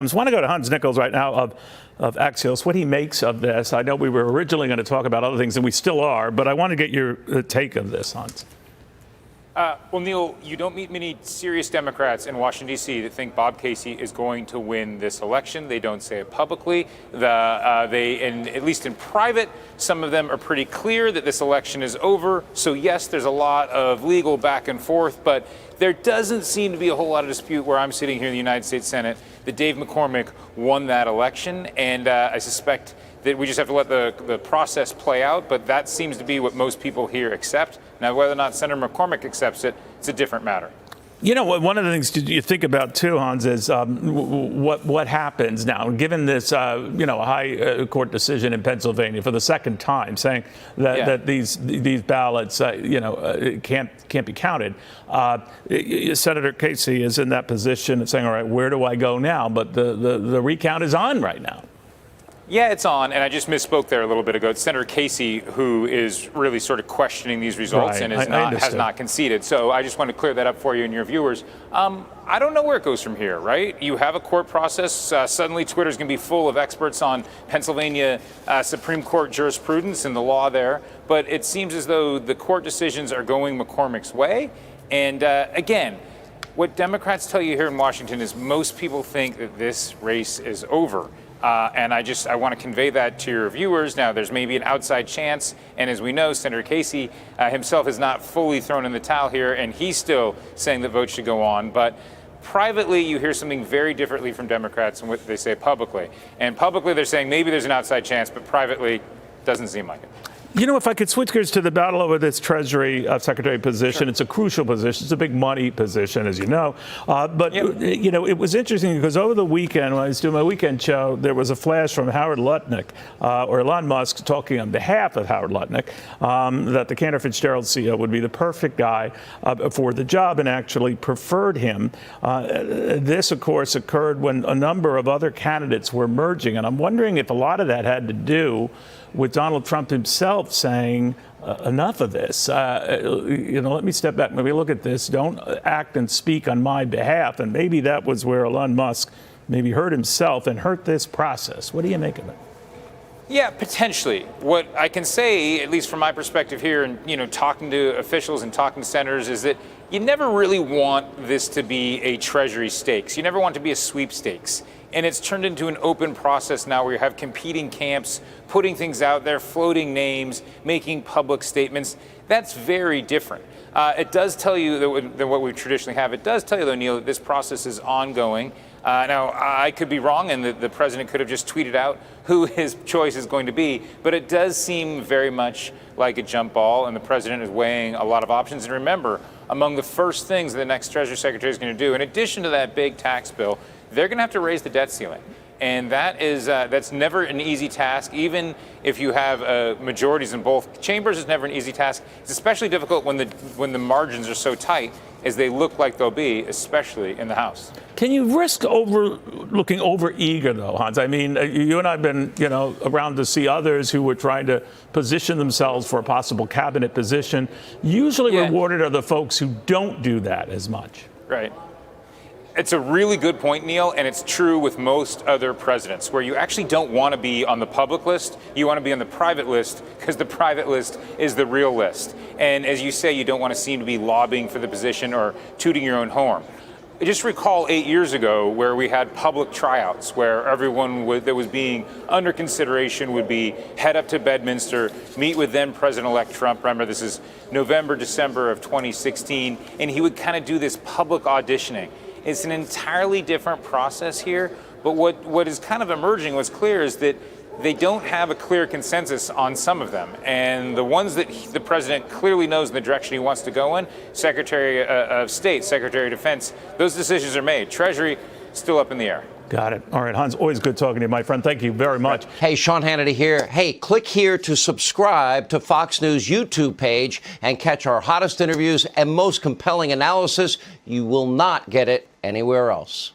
I just want to go to Hans Nichols right now of Axios, what he makes of this. I know we were originally going to talk about other things, and we still are, but I want to get your take of this, Hans. Well, Neil, you don't meet many serious Democrats in Washington, D.C. that think Bob Casey is going to win this election. They don't say it publicly. And at least in private, some of them are pretty clear that this election is over. So, yes, there's a lot of legal back and forth, but there doesn't seem to be a whole lot of dispute where I'm sitting here in the United States Senate that Dave McCormick won that election. And I suspect that we just have to let the process play out, but that seems to be what most people here accept. Now, whether or not Senator McCormick accepts it, it's a different matter. You know, one of the things you think about, too, Hans, is what happens now, given this, high court decision in Pennsylvania for the second time, saying that these ballots, can't be counted. Senator Casey is in that position of saying, all right, where do I go now? But the recount is on right now. Yeah, it's on, and I just misspoke there a little bit ago. It's Senator Casey who is really sort of questioning these results and has not conceded. So I just want to clear that up for you and your viewers. I don't know where it goes from here, right? You have a court process. Suddenly Twitter's going to be full of experts on Pennsylvania Supreme Court jurisprudence and the law there. But it seems as though the court decisions are going McCormick's way. And again, what Democrats tell you here in Washington is most people think that this race is over. And I want to convey that to your viewers. Now, there's maybe an outside chance, and as we know, Senator Casey himself is not fully thrown in the towel here, and he's still saying the vote should go on. But privately, you hear something very differently from Democrats than what they say publicly. And publicly, they're saying maybe there's an outside chance, but privately, doesn't seem like it. You know, if I could switch gears to the battle over this Treasury Secretary position, sure. It's a crucial position. It's a big money position, as you know. It was interesting because over the weekend, when I was doing my weekend show, there was a flash from Howard Lutnick, or Elon Musk, talking on behalf of Howard Lutnick, that the Cantor Fitzgerald CEO would be the perfect guy for the job and actually preferred him. This, of course, occurred when a number of other candidates were merging. And I'm wondering if a lot of that had to do with Donald Trump himself saying, enough of this. Let me step back. Maybe look at this. Don't act and speak on my behalf. And maybe that was where Elon Musk maybe hurt himself and hurt this process. What do you make of it? Yeah, potentially. What I can say, at least from my perspective here, and talking to officials and talking to senators, is that you never really want this to be a Treasury stakes. You never want it to be a sweepstakes. And it's turned into an open process now where you have competing camps, putting things out there, floating names, making public statements. That's very different. It does tell you than what we traditionally have. It does tell you, though, Neil, that this process is ongoing. Now, I could be wrong, and the president could have just tweeted out who his choice is going to be. But it does seem very much like a jump ball, and the president is weighing a lot of options. And remember, among the first things the next Treasury Secretary is going to do, in addition to that big tax bill, they're going to have to raise the debt ceiling. And that's never an easy task. Even if you have majorities in both chambers, it's never an easy task. It's especially difficult when the margins are so tight as they look like they'll be, especially in the House. Can you risk looking over eager, though, Hans? I mean, you and I have been, around to see others who were trying to position themselves for a possible cabinet position. Usually rewarded are the folks who don't do that as much. Right. It's a really good point, Neil, and it's true with most other presidents, where you actually don't want to be on the public list. You want to be on the private list because the private list is the real list. And as you say, you don't want to seem to be lobbying for the position or tooting your own horn. I just recall 8 years ago where we had public tryouts where everyone that was being under consideration would be head up to Bedminster, meet with then President-elect Trump. Remember, this is November, December of 2016, and he would kind of do this public auditioning. It's an entirely different process here, but what is kind of emerging, what's clear is that they don't have a clear consensus on some of them. And the ones that the president clearly knows in the direction he wants to go in, Secretary of State, Secretary of Defense, those decisions are made. Treasury, still up in the air. Got it. All right, Hans, always good talking to you, my friend. Thank you very much. Hey, Sean Hannity here. Hey, click here to subscribe to Fox News YouTube page and catch our hottest interviews and most compelling analysis. You will not get it anywhere else.